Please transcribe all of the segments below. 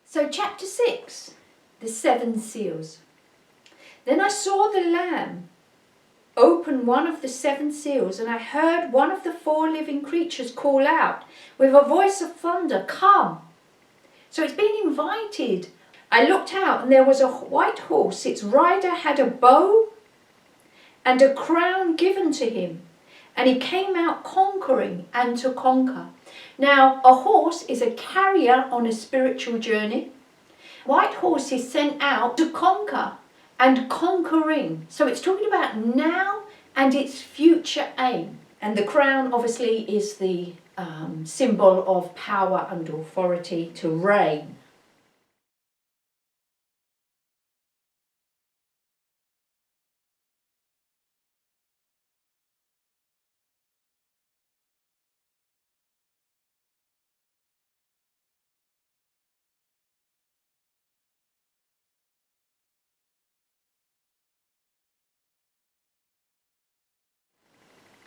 So chapter 6, the 7 seals. Then I saw the Lamb open one of the 7 seals, and I heard one of the 4 living creatures call out with a voice of thunder, "Come!" So it's been invited. I looked out, and there was a white horse. Its rider had a bow and a crown given to him, and he came out conquering and to conquer. Now, a horse is a carrier on a spiritual journey. White horse is sent out to conquer and conquering. So it's talking about now and its future aim. And the crown obviously is the symbol of power and authority to reign.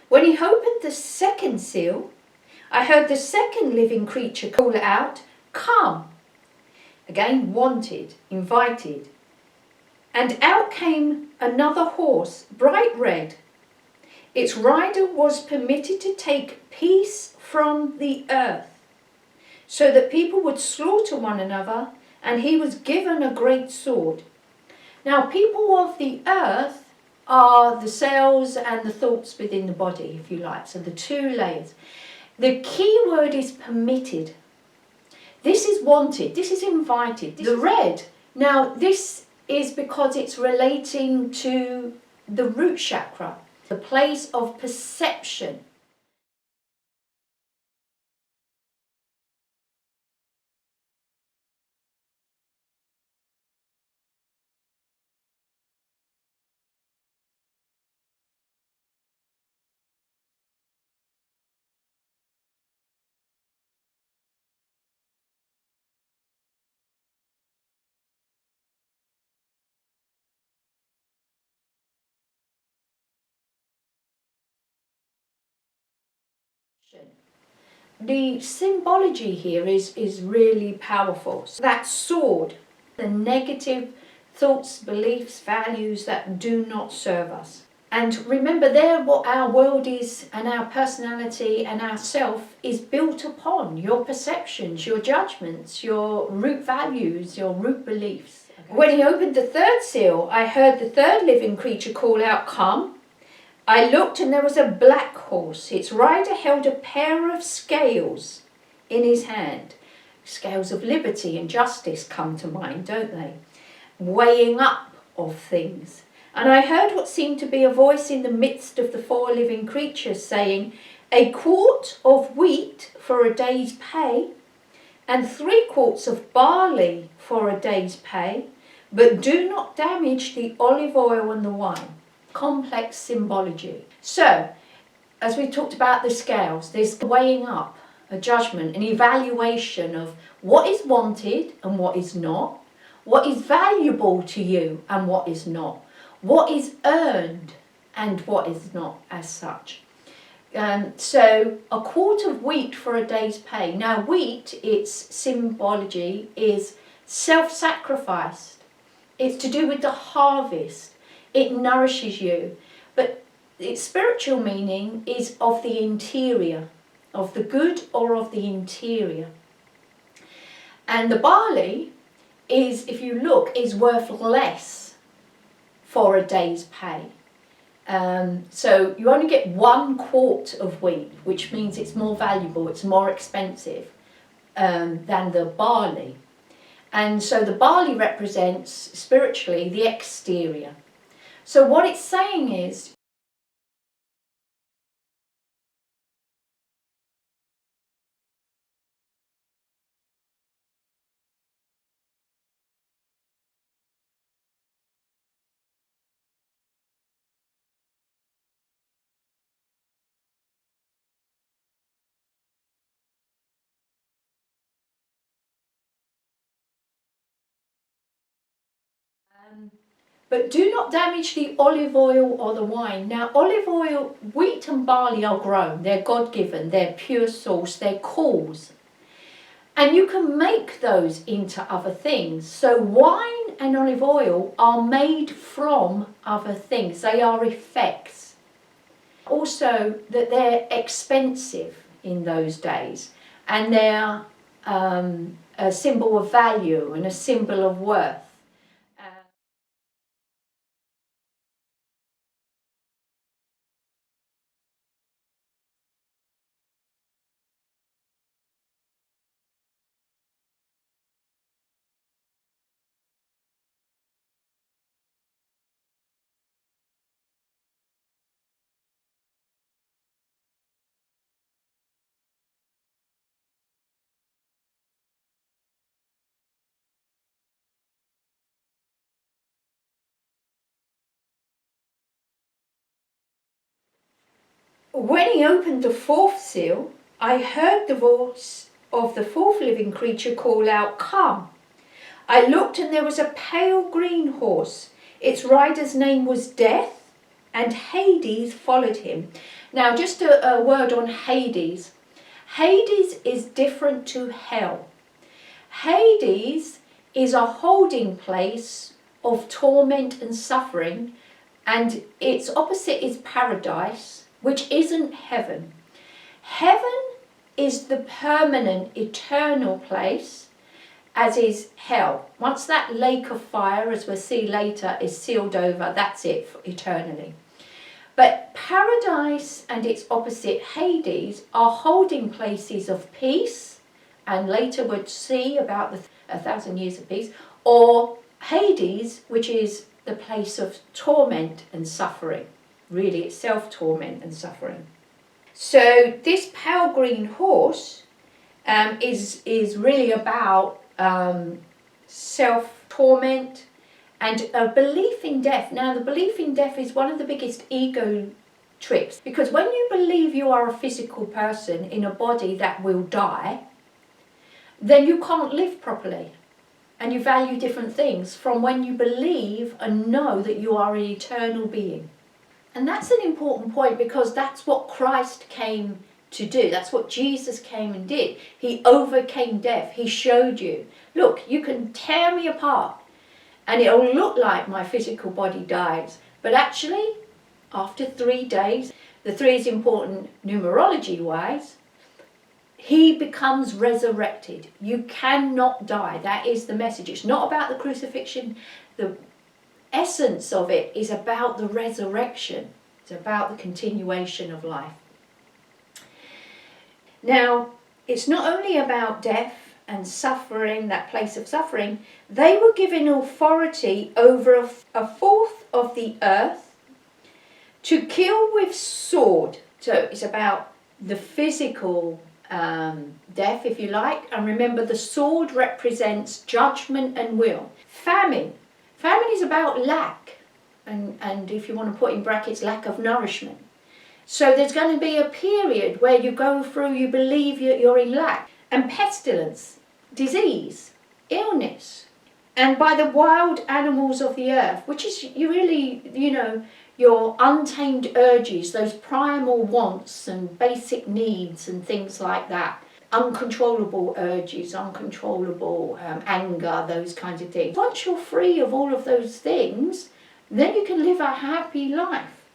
When he opened the 2nd seal, I heard the 2nd living creature call out, "Come!" Again, wanted, invited. And out came another horse, bright red. Its rider was permitted to take peace from the earth, so that people would slaughter one another, and he was given a great sword. Now, people of the earth are the cells and the thoughts within the body, if you like, so the 2 layers. The key word is permitted. This is wanted, this is invited. The red, now this is because it's relating to the root chakra, the place of perception. The symbology here is really powerful. So that sword, the negative thoughts, beliefs, values that do not serve us. And remember, there what our world is, and our personality and our self is built upon. Your perceptions, your judgments, your root values, your root beliefs. Okay. When he opened the 3rd seal, I heard the 3rd living creature call out, "Come!" I looked, and there was a black horse. Its rider held a pair of scales in his hand. Scales of liberty and justice come to mind, don't they? Weighing up of things. And I heard what seemed to be a voice in the midst of the 4 living creatures saying, "A quart of wheat for a day's pay, and 3 quarts of barley for a day's pay, but do not damage the olive oil and the wine." Complex symbology. So, as we talked about the scales, there's weighing up, a judgment, an evaluation of what is wanted and what is not, what is valuable to you and what is not, what is earned and what is not as such. So a quart of wheat for a day's pay. Now wheat, its symbology is self-sacrificed. It's to do with the harvest. It nourishes you. But its spiritual meaning is of the interior, of the good or of the interior. And the barley is, if you look, is worth less for a day's pay. So you only get 1 quart of wheat, which means it's more valuable, it's more expensive than the barley. And so the barley represents, spiritually, the exterior. So what it's saying is, but do not damage the olive oil or the wine. Now, olive oil, wheat and barley are grown. They're God-given. They're pure source. They're cause. And you can make those into other things. So wine and olive oil are made from other things. They are effects. Also, that they're expensive in those days. And they're a symbol of value and a symbol of worth. When he opened the 4th seal, I heard the voice of the 4th living creature call out, "Come." I looked, and there was a pale green horse. Its rider's name was Death, and Hades followed him. Now, just a word on Hades. Hades is different to hell. Hades is a holding place of torment and suffering, and its opposite is paradise, which isn't heaven. Heaven is the permanent, eternal place, as is hell. Once that lake of fire, as we'll see later, is sealed over, that's it for eternally. But paradise and its opposite, Hades, are holding places of peace, and later we'll see about the 1,000 years of peace, or Hades, which is the place of torment and suffering. Really, it's self-torment and suffering. So this pale green horse is really about self-torment and a belief in death. Now, the belief in death is one of the biggest ego tricks, because when you believe you are a physical person in a body that will die, then you can't live properly, and you value different things from when you believe and know that you are an eternal being. And that's an important point, because that's what Christ came to do. That's what Jesus came and did. He overcame death. He showed you, look, you can tear me apart and it'll look like my physical body dies. But actually, after 3 days, the 3 is important numerology-wise, he becomes resurrected. You cannot die. That is the message. It's not about the crucifixion. The essence of it is about the resurrection. It's about the continuation of life. Now, it's not only about death and suffering, that place of suffering. They were given authority over a fourth of the earth to kill with sword. So it's about the physical death, if you like. And remember, the sword represents judgment and will. Famine. Famine is about lack, and if you want to put in brackets, lack of nourishment. So there's going to be a period where you go through, you believe you're in lack. And pestilence, disease, illness, and by the wild animals of the earth, which is you really, your untamed urges, those primal wants and basic needs and things like that. Uncontrollable urges, uncontrollable anger, those kinds of things. Once you're free of all of those things, then you can live a happy life.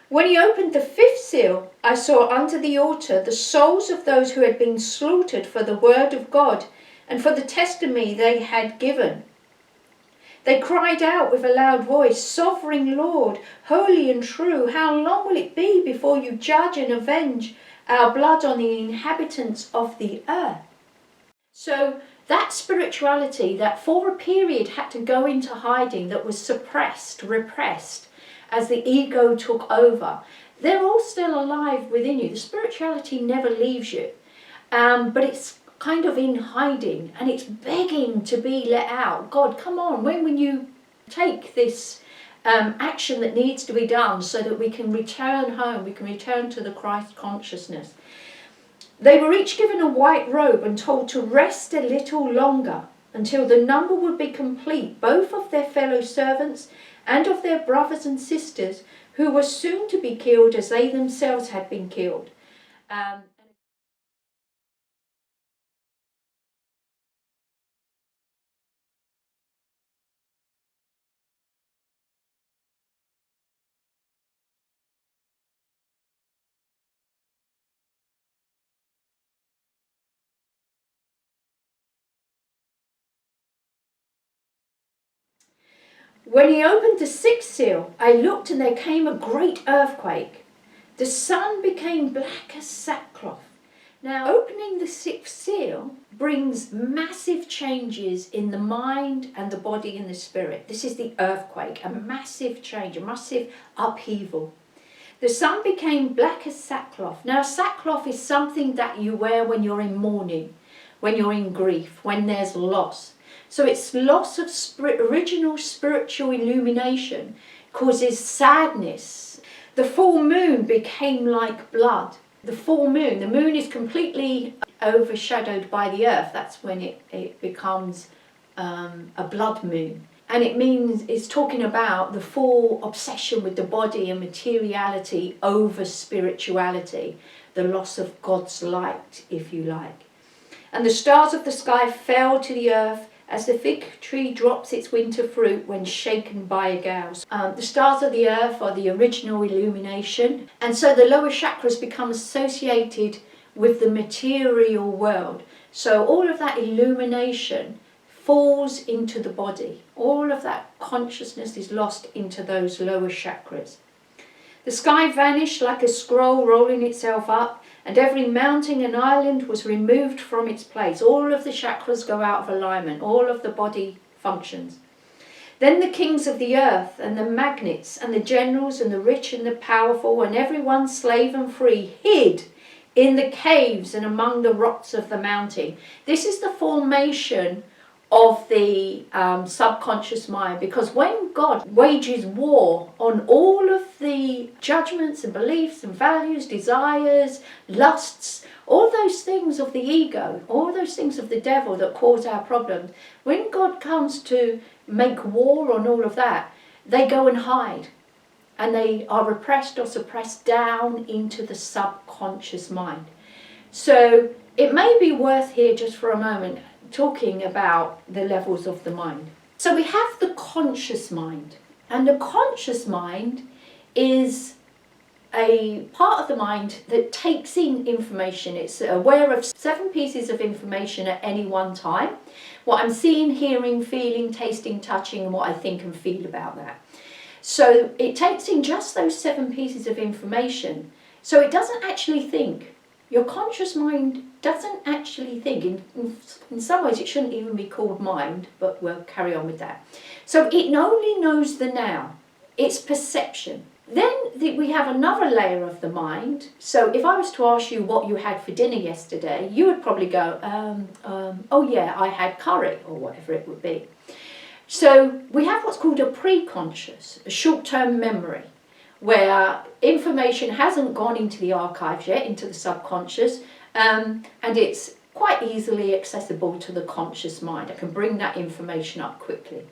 When he opened the fifth seal, I saw under the altar the souls of those who had been slaughtered for the word of God and for the testimony they had given. They cried out with a loud voice, "Sovereign Lord, holy and true, how long will it be before you judge and avenge our blood on the inhabitants of the earth?" So that spirituality that for a period had to go into hiding, that was suppressed, repressed, as the ego took over, they're all still alive within you. The spirituality never leaves you, but it's kind of in hiding and it's begging to be let out. God, come on, when will you take this action that needs to be done so that we can return home, we can return to the Christ consciousness? They were each given a white robe and told to rest a little longer until the number would be complete, both of their fellow servants and of their brothers and sisters who were soon to be killed as they themselves had been killed. When he opened the sixth seal, I looked and there came a great earthquake. The sun became black as sackcloth. Now, opening the sixth seal brings massive changes in the mind and the body and the spirit. This is the earthquake, a massive change, a massive upheaval. The sun became black as sackcloth. Now, sackcloth is something that you wear when you're in mourning, when you're in grief, when there's loss. So it's loss of original spiritual illumination causes sadness. The full moon became like blood. The full moon, the moon is completely overshadowed by the earth. That's when it becomes a blood moon. And it means it's talking about the full obsession with the body and materiality over spirituality, the loss of God's light, if you like. And the stars of the sky fell to the earth as the fig tree drops its winter fruit when shaken by a gale. The stars of the earth are the original illumination, and so the lower chakras become associated with the material world. So all of that illumination falls into the body. All of that consciousness is lost into those lower chakras. The sky vanished like a scroll rolling itself up, and every mountain and island was removed from its place. All of the chakras go out of alignment, all of the body functions. Then the kings of the earth and the magnates and the generals and the rich and the powerful and everyone slave and free hid in the caves and among the rocks of the mountain. This is the formation of the subconscious mind, because when God wages war on all of the judgments and beliefs and values, desires, lusts, all those things of the ego, all those things of the devil that cause our problems, when God comes to make war on all of that, they go and hide, and they are repressed or suppressed down into the subconscious mind. So it may be worth here just for a moment talking about the levels of the mind. So we have the conscious mind, and the conscious mind is a part of the mind that takes in information. It's aware of 7 pieces of information at any one time. What I'm seeing, hearing, feeling, tasting, touching, and what I think and feel about that. So it takes in just those 7 pieces of information. So it doesn't actually think. Your conscious mind doesn't actually think. In some ways it shouldn't even be called mind, but we'll carry on with that. So it only knows the now. It's perception. Then we have another layer of the mind. So if I was to ask you what you had for dinner yesterday, you would probably go, oh yeah, I had curry, or whatever it would be. So we have what's called a pre-conscious, a short-term memory, where information hasn't gone into the archives yet, into the subconscious, and it's quite easily accessible to the conscious mind. I can bring that information up quickly.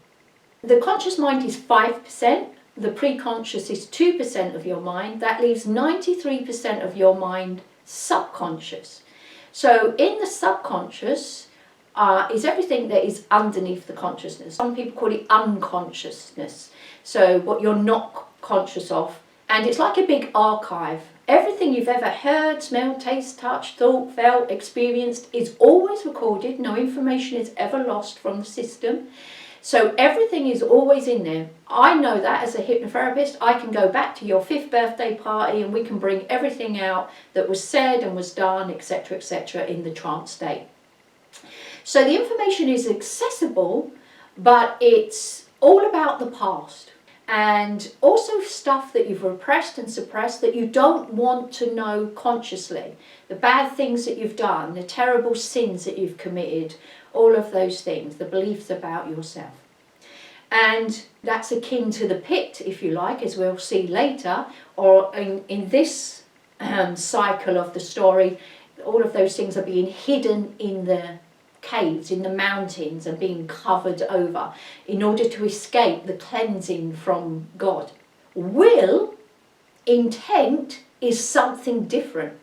The conscious mind is 5%, the pre-conscious is 2% of your mind. That leaves 93% of your mind subconscious. So in the subconscious is everything that is underneath the consciousness. Some people call it unconsciousness. So what you're not conscious of, And it's like a big archive. Everything you've ever heard, smelled, tasted, touched, thought, felt, experienced is always recorded. No information is ever lost from the system. So everything is always in there. I know that as a hypnotherapist. I can go back to your 5th birthday party and we can bring everything out that was said and was done, etc., in the trance state. So the information is accessible, but it's all about the past. And also stuff that you've repressed and suppressed that you don't want to know consciously. The bad things that you've done, the terrible sins that you've committed, all of those things, the beliefs about yourself. And that's akin to the pit, if you like, as we'll see later, or in this cycle of the story, all of those things are being hidden in the caves, in the mountains, and being covered over in order to escape the cleansing from God. Will, intent, is something different.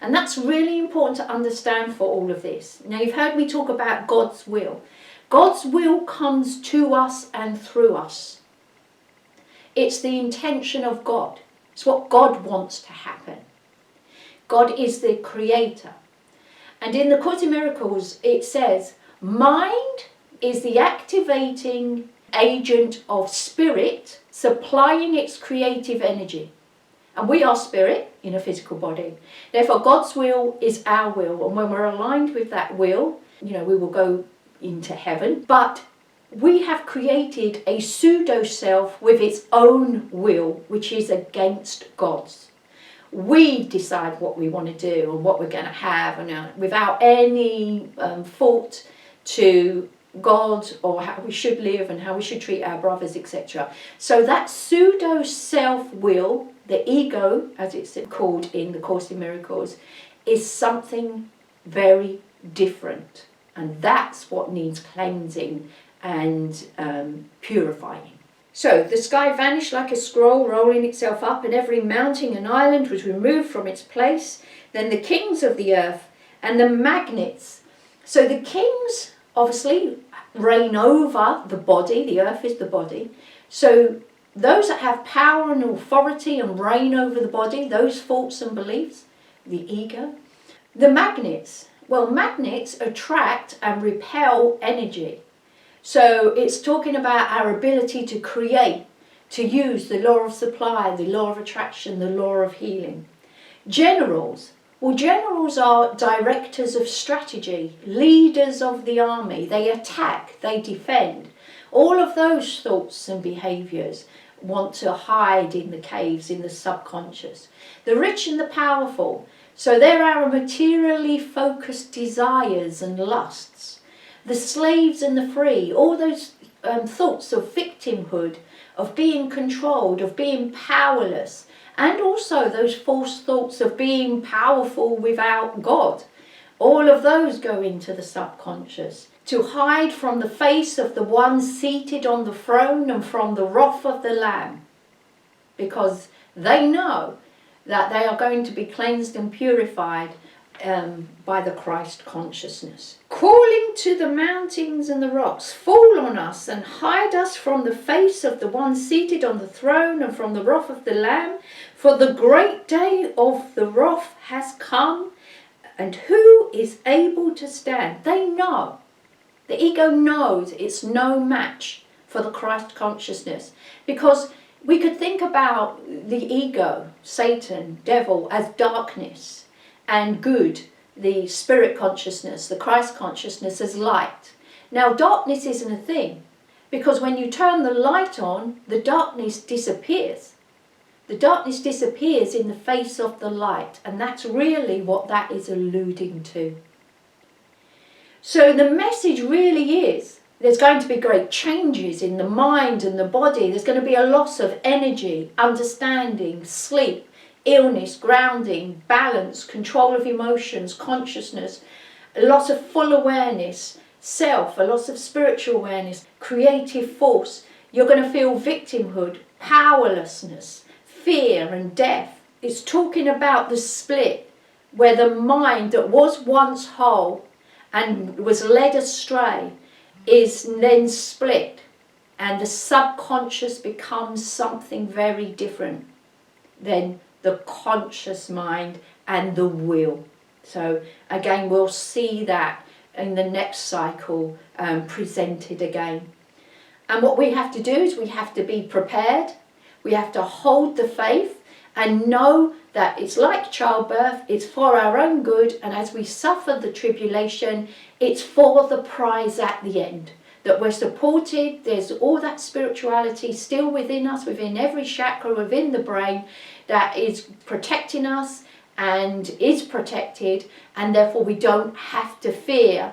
And that's really important to understand for all of this. Now, you've heard me talk about God's will. God's will comes to us and through us. It's the intention of God. It's what God wants to happen. God is the creator. And in the Course in Miracles, it says, mind is the activating agent of spirit, supplying its creative energy. And we are spirit in a physical body. Therefore, God's will is our will. And when we're aligned with that will, we will go into heaven. But we have created a pseudo-self with its own will, which is against God's. We decide what we want to do and what we're going to have, and without any fault to God or how we should live and how we should treat our brothers, etc. So that pseudo self-will, the ego, as it's called in the Course in Miracles, is something very different. And that's what needs cleansing and purifying. So the sky vanished like a scroll, rolling itself up, and every mountain and island was removed from its place. Then the kings of the earth and the magnets. So the kings obviously reign over the body. The earth is the body. So those that have power and authority and reign over the body, those thoughts and beliefs, the ego. The magnets. Well, magnets attract and repel energy. So it's talking about our ability to create, to use the law of supply, the law of attraction, the law of healing. Generals. Well, generals are directors of strategy, leaders of the army. They attack, they defend. All of those thoughts and behaviours want to hide in the caves, in the subconscious. The rich and the powerful. So they're our materially focused desires and lusts. The slaves and the free, all those thoughts of victimhood, of being controlled, of being powerless, and also those false thoughts of being powerful without God. All of those go into the subconscious to hide from the face of the one seated on the throne and from the wrath of the Lamb, because they know that they are going to be cleansed and purified by the Christ consciousness. Calling to the mountains and the rocks, fall on us and hide us from the face of the one seated on the throne and from the wrath of the Lamb, for the great day of the wrath has come, and who is able to stand? They know. The ego knows it's no match for the Christ consciousness, because we could think about the ego, Satan, devil, as darkness, and good, the spirit consciousness, the Christ consciousness, as light. Now, darkness isn't a thing, because when you turn the light on, the darkness disappears. The darkness disappears in the face of the light, and that's really what that is alluding to. So the message really is, there's going to be great changes in the mind and the body. There's going to be a loss of energy, understanding, sleep, illness, grounding, balance, control of emotions, consciousness, a loss of full awareness, self, a loss of spiritual awareness, creative force. You're going to feel victimhood, powerlessness, fear and death. It's talking about the split where the mind that was once whole and was led astray is then split, and the subconscious becomes something very different. then the conscious mind and the will. So again, we'll see that in the next cycle presented again. And what we have to do is we have to be prepared. We have to hold the faith and know that it's like childbirth, it's for our own good, and as we suffer the tribulation, it's for the prize at the end. That we're supported, there's all that spirituality still within us, within every chakra, within the brain, that is protecting us and is protected, and therefore we don't have to fear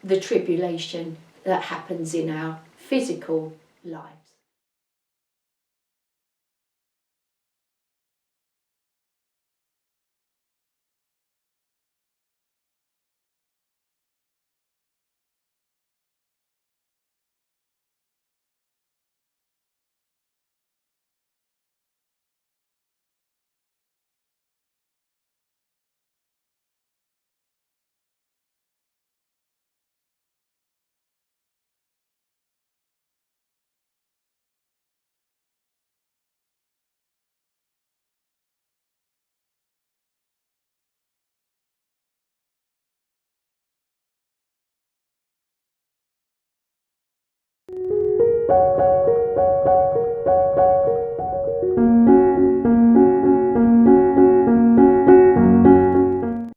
the tribulation that happens in our physical lives.